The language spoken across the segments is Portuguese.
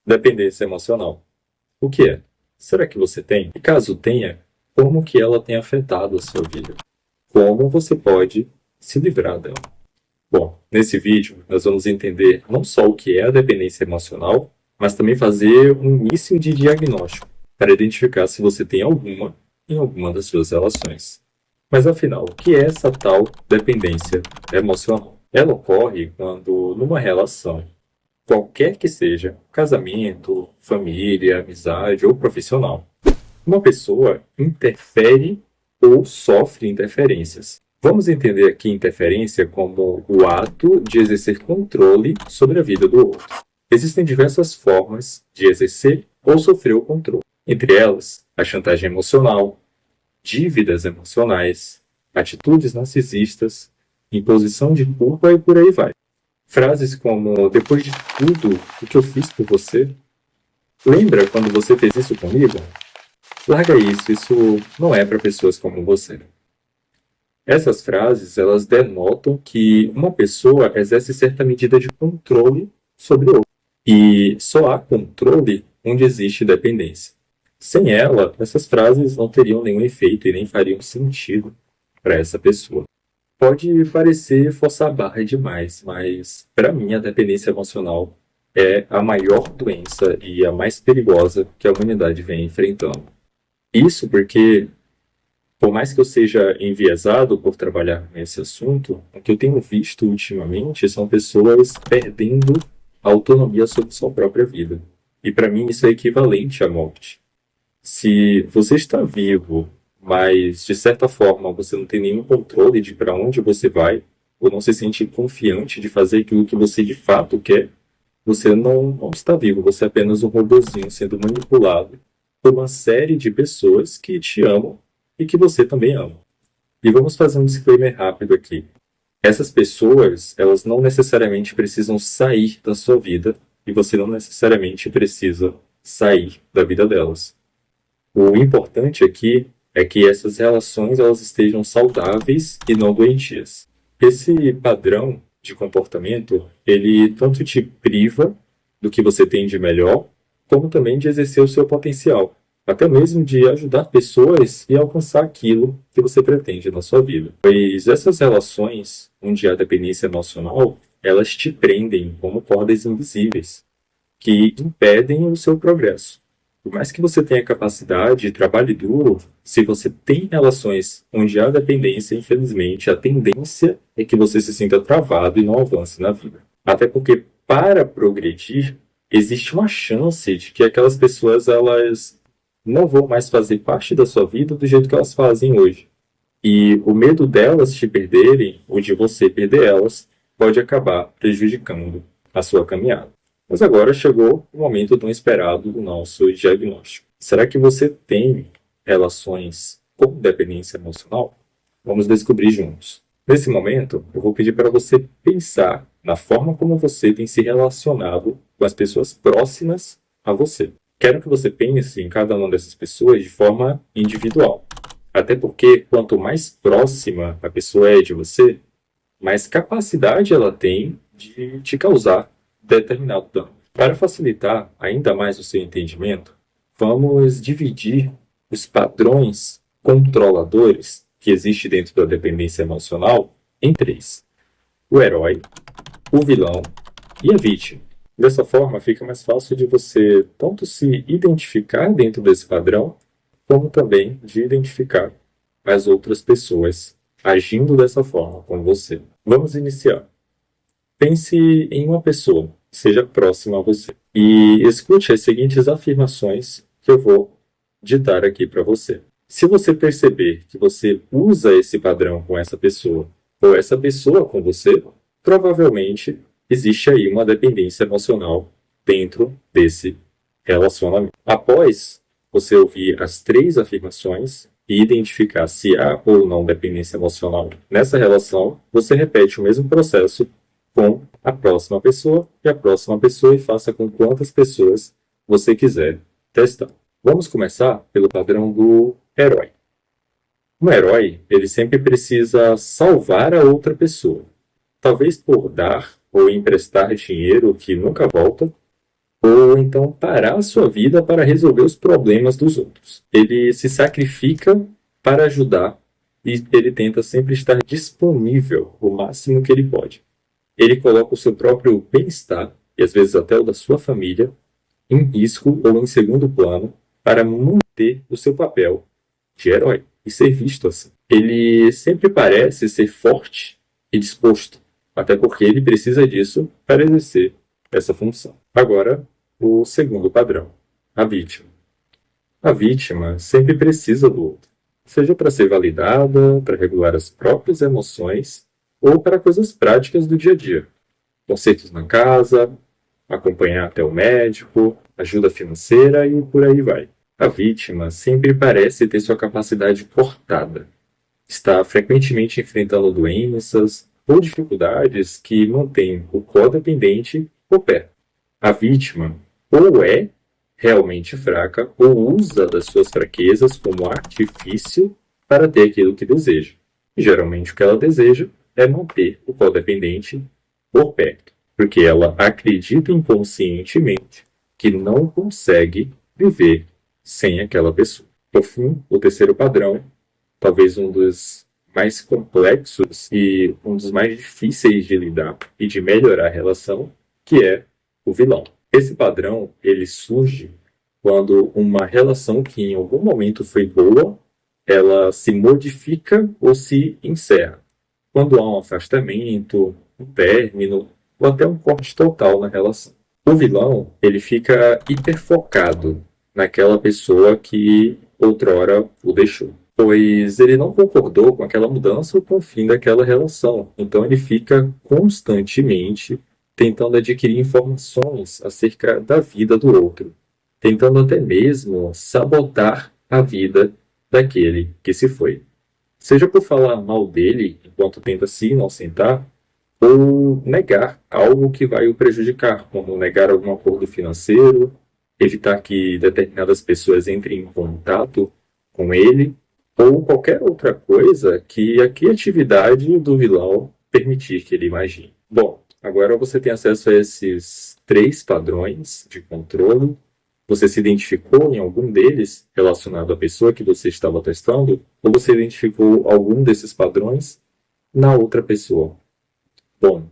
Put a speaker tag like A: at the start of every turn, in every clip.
A: Dependência emocional. O que é? Será que você tem? E caso tenha, como que ela tem afetado a sua vida? Como você pode se livrar dela? Bom, nesse vídeo nós vamos entender não só o que é a dependência emocional, mas também fazer um início de diagnóstico para identificar se você tem alguma em alguma das suas relações. Mas afinal, o que é essa tal dependência emocional? Ela ocorre quando numa relação, qualquer que seja, casamento, família, amizade ou profissional, uma pessoa interfere ou sofre interferências. Vamos entender aqui interferência como o ato de exercer controle sobre a vida do outro. Existem diversas formas de exercer ou sofrer o controle. Entre elas, a chantagem emocional, dívidas emocionais, atitudes narcisistas, imposição de culpa e por aí vai. Frases como, depois de tudo o que eu fiz por você, lembra quando você fez isso comigo? Larga isso não é para pessoas como você. Essas frases, elas denotam que uma pessoa exerce certa medida de controle sobre outra. E só há controle onde existe dependência. Sem ela, essas frases não teriam nenhum efeito e nem fariam sentido para essa pessoa. Pode parecer forçar a barra demais, mas para mim a dependência emocional é a maior doença e a mais perigosa que a humanidade vem enfrentando. Isso porque, por mais que eu seja enviesado por trabalhar nesse assunto, o que eu tenho visto ultimamente são pessoas perdendo a autonomia sobre sua própria vida. E para mim isso é equivalente à morte. Se você está vivo, mas de certa forma você não tem nenhum controle de para onde você vai, ou não se sente confiante de fazer aquilo que você de fato quer, você não está vivo, você é apenas um robozinho sendo manipulado por uma série de pessoas que te amam e que você também ama. E vamos fazer um disclaimer rápido aqui. Essas pessoas, elas não necessariamente precisam sair da sua vida e você não necessariamente precisa sair da vida delas. O importante aqui é que essas relações elas estejam saudáveis e não doentias. Esse padrão de comportamento, ele tanto te priva do que você tem de melhor, como também de exercer o seu potencial, até mesmo de ajudar pessoas e alcançar aquilo que você pretende na sua vida. Pois essas relações, onde há dependência emocional, elas te prendem como cordas invisíveis, que impedem o seu progresso. Por mais que você tenha capacidade e trabalhe duro, se você tem relações onde há dependência, infelizmente, a tendência é que você se sinta travado e não avance na vida. Até porque, para progredir, existe uma chance de que aquelas pessoas elas não vão mais fazer parte da sua vida do jeito que elas fazem hoje. E o medo delas te perderem, ou de você perder elas, pode acabar prejudicando a sua caminhada. Mas agora chegou o momento tão esperado do nosso diagnóstico. Será que você tem relações com dependência emocional? Vamos descobrir juntos. Nesse momento, eu vou pedir para você pensar na forma como você tem se relacionado com as pessoas próximas a você. Quero que você pense em cada uma dessas pessoas de forma individual. Até porque, quanto mais próxima a pessoa é de você, mais capacidade ela tem de te causar determinado dano. Para facilitar ainda mais o seu entendimento, vamos dividir os padrões controladores que existem dentro da dependência emocional em três: o herói, o vilão e a vítima. Dessa forma, fica mais fácil de você tanto se identificar dentro desse padrão, como também de identificar as outras pessoas agindo dessa forma com você. Vamos iniciar. Pense em uma pessoa que seja próxima a você e escute as seguintes afirmações que eu vou ditar aqui para você. Se você perceber que você usa esse padrão com essa pessoa ou essa pessoa com você, provavelmente existe aí uma dependência emocional dentro desse relacionamento. Após você ouvir as três afirmações e identificar se há ou não dependência emocional nessa relação, você repete o mesmo processo com a próxima pessoa e a próxima pessoa e faça com quantas pessoas você quiser testar. Vamos começar pelo padrão do herói. Um herói, ele sempre precisa salvar a outra pessoa. Talvez por dar ou emprestar dinheiro que nunca volta, ou então parar a sua vida para resolver os problemas dos outros. Ele se sacrifica para ajudar e ele tenta sempre estar disponível o máximo que ele pode. Ele coloca o seu próprio bem-estar, e às vezes até o da sua família, em risco ou em segundo plano para manter o seu papel de herói e ser visto assim. Ele sempre parece ser forte e disposto, até porque ele precisa disso para exercer essa função. Agora, o segundo padrão, a vítima. A vítima sempre precisa do outro, seja para ser validada, para regular as próprias emoções ou para coisas práticas do dia a dia. Concertos na casa, acompanhar até o médico, ajuda financeira e por aí vai. A vítima sempre parece ter sua capacidade cortada. Está frequentemente enfrentando doenças ou dificuldades que mantêm o codependente por perto. A vítima ou é realmente fraca ou usa das suas fraquezas como artifício para ter aquilo que deseja. E, geralmente o que ela deseja é manter o codependente por perto, porque ela acredita inconscientemente que não consegue viver sem aquela pessoa. Por fim, o terceiro padrão, talvez um dos mais complexos e um dos mais difíceis de lidar e de melhorar a relação, que é o vilão. Esse padrão, ele surge quando uma relação que em algum momento foi boa, ela se modifica ou se encerra. Quando há um afastamento, um término ou até um corte total na relação. O vilão, ele fica hiperfocado naquela pessoa que outrora o deixou, pois ele não concordou com aquela mudança ou com o fim daquela relação. Então ele fica constantemente tentando adquirir informações acerca da vida do outro, tentando até mesmo sabotar a vida daquele que se foi. Seja por falar mal dele enquanto tenta se inocentar, ou negar algo que vai o prejudicar, como negar algum acordo financeiro, evitar que determinadas pessoas entrem em contato com ele, ou qualquer outra coisa que a criatividade do vilão permitir que ele imagine. Bom, agora você tem acesso a esses três padrões de controle. Você se identificou em algum deles relacionado à pessoa que você estava testando? Ou você identificou algum desses padrões na outra pessoa? Bom,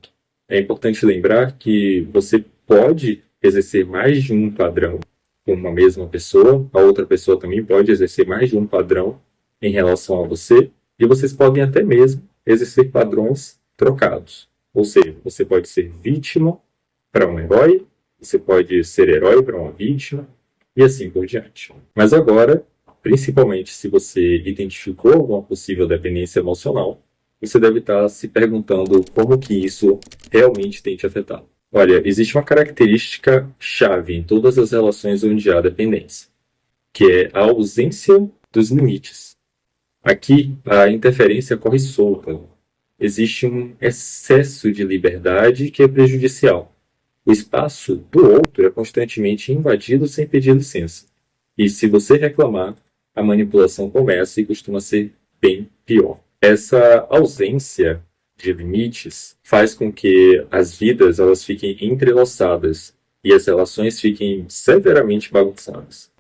A: é importante lembrar que você pode exercer mais de um padrão com uma mesma pessoa, a outra pessoa também pode exercer mais de um padrão em relação a você, e vocês podem até mesmo exercer padrões trocados. Ou seja, você pode ser vítima para um herói, você pode ser herói para uma vítima, e assim por diante. Mas agora, principalmente se você identificou alguma possível dependência emocional, você deve estar se perguntando como que isso realmente tem te afetado. Olha, existe uma característica chave em todas as relações onde há dependência, que é a ausência dos limites. Aqui, a interferência corre solta. Existe um excesso de liberdade que é prejudicial. O espaço do outro é constantemente invadido sem pedir licença. E se você reclamar, a manipulação começa e costuma ser bem pior. Essa ausência de limites faz com que as vidas elas fiquem entrelaçadas e as relações fiquem severamente bagunçadas,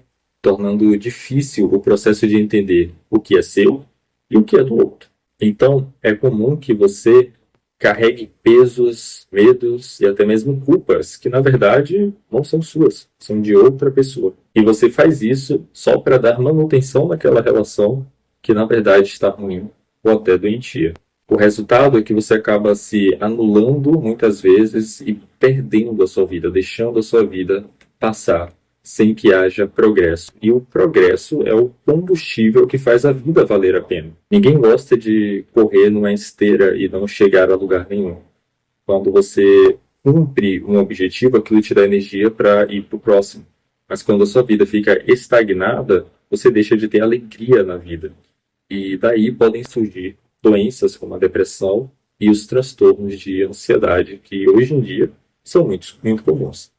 A: tornando difícil o processo de entender o que é seu e o que é do outro. Então, é comum que você carregue pesos, medos e até mesmo culpas que, na verdade, não são suas, são de outra pessoa. E você faz isso só para dar manutenção naquela relação que, na verdade, está ruim ou até doentia. O resultado é que você acaba se anulando muitas vezes e perdendo a sua vida, deixando a sua vida passar sem que haja progresso. E o progresso é o combustível que faz a vida valer a pena. Ninguém gosta de correr numa esteira e não chegar a lugar nenhum. Quando você cumpre um objetivo, aquilo te dá energia para ir para o próximo. Mas quando a sua vida fica estagnada, você deixa de ter alegria na vida. E daí podem surgir doenças como a depressão e os transtornos de ansiedade, que hoje em dia são muito comuns.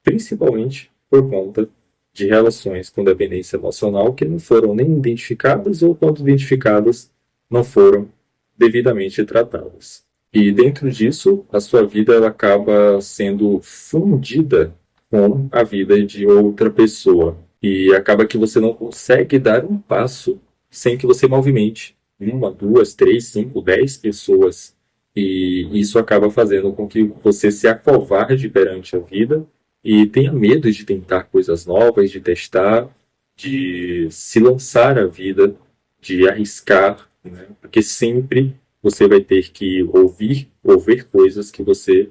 A: Principalmente por conta de relações com dependência emocional que não foram nem identificadas ou, quando identificadas, não foram devidamente tratadas. E dentro disso, a sua vida ela acaba sendo fundida com a vida de outra pessoa. E acaba que você não consegue dar um passo sem que você movimente uma, duas, três, cinco, 10 pessoas. E isso acaba fazendo com que você se acovarde perante a vida e tenha medo de tentar coisas novas, de testar, de se lançar à vida, de arriscar, né? Porque sempre você vai ter que ouvir ou ver coisas que você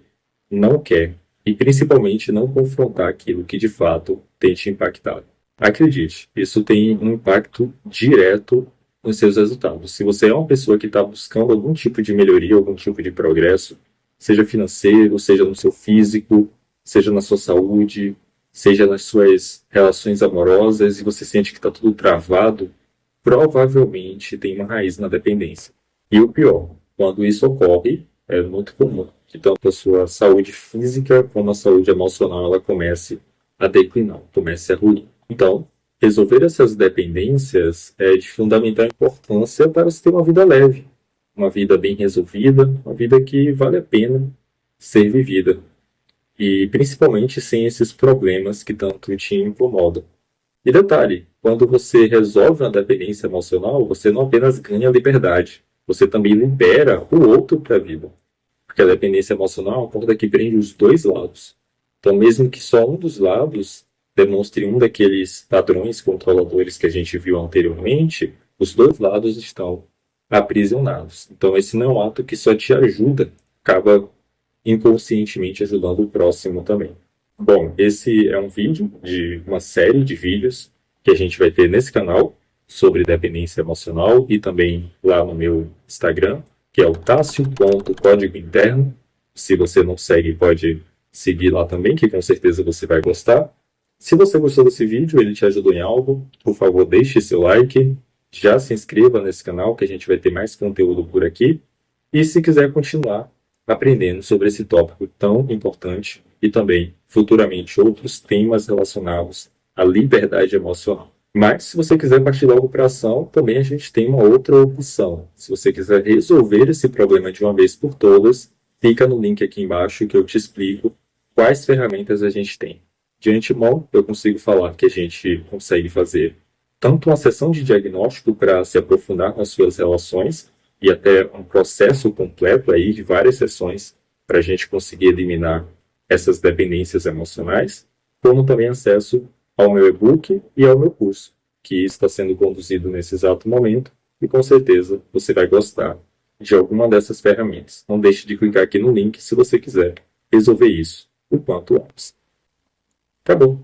A: não quer e principalmente não confrontar aquilo que de fato tem te impactado. Acredite, isso tem um impacto direto nos seus resultados. Se você é uma pessoa que está buscando algum tipo de melhoria, algum tipo de progresso, seja financeiro, seja no seu físico, seja na sua saúde, seja nas suas relações amorosas, e você sente que está tudo travado, provavelmente tem uma raiz na dependência. E o pior, quando isso ocorre, é muito comum que tanto a sua saúde física como a saúde emocional ela comece a declinar, comece a ruir. Então, resolver essas dependências é de fundamental importância para se ter uma vida leve, uma vida bem resolvida, uma vida que vale a pena ser vivida. E principalmente sem esses problemas que tanto te incomodam. E detalhe, quando você resolve uma dependência emocional, você não apenas ganha liberdade, você também libera o outro para a vida. Porque a dependência emocional é uma corda que prende os dois lados. Então, mesmo que só um dos lados demonstre um daqueles padrões controladores que a gente viu anteriormente, os dois lados estão aprisionados. Então, esse não é um ato que só te ajuda, acaba inconscientemente ajudando o próximo também. Bom, esse é um vídeo de uma série de vídeos que a gente vai ter nesse canal sobre dependência emocional e também lá no meu Instagram, que é o Tássio.código interno. Se você não segue, pode seguir lá também, que com certeza você vai gostar. Se você gostou desse vídeo, ele te ajudou em algo, por favor, deixe seu like, já se inscreva nesse canal, que a gente vai ter mais conteúdo por aqui. E se quiser continuar aprendendo sobre esse tópico tão importante e também futuramente outros temas relacionados à liberdade emocional. Mas se você quiser partir logo para a ação, também a gente tem uma outra opção. Se você quiser resolver esse problema de uma vez por todas, clica no link aqui embaixo que eu te explico quais ferramentas a gente tem. De antemão, eu consigo falar que a gente consegue fazer tanto uma sessão de diagnóstico para se aprofundar nas suas relações, e até um processo completo aí de várias sessões para a gente conseguir eliminar essas dependências emocionais, como também acesso ao meu e-book e ao meu curso, que está sendo conduzido nesse exato momento, e com certeza você vai gostar de alguma dessas ferramentas. Não deixe de clicar aqui no link se você quiser resolver isso o quanto antes. Tá bom.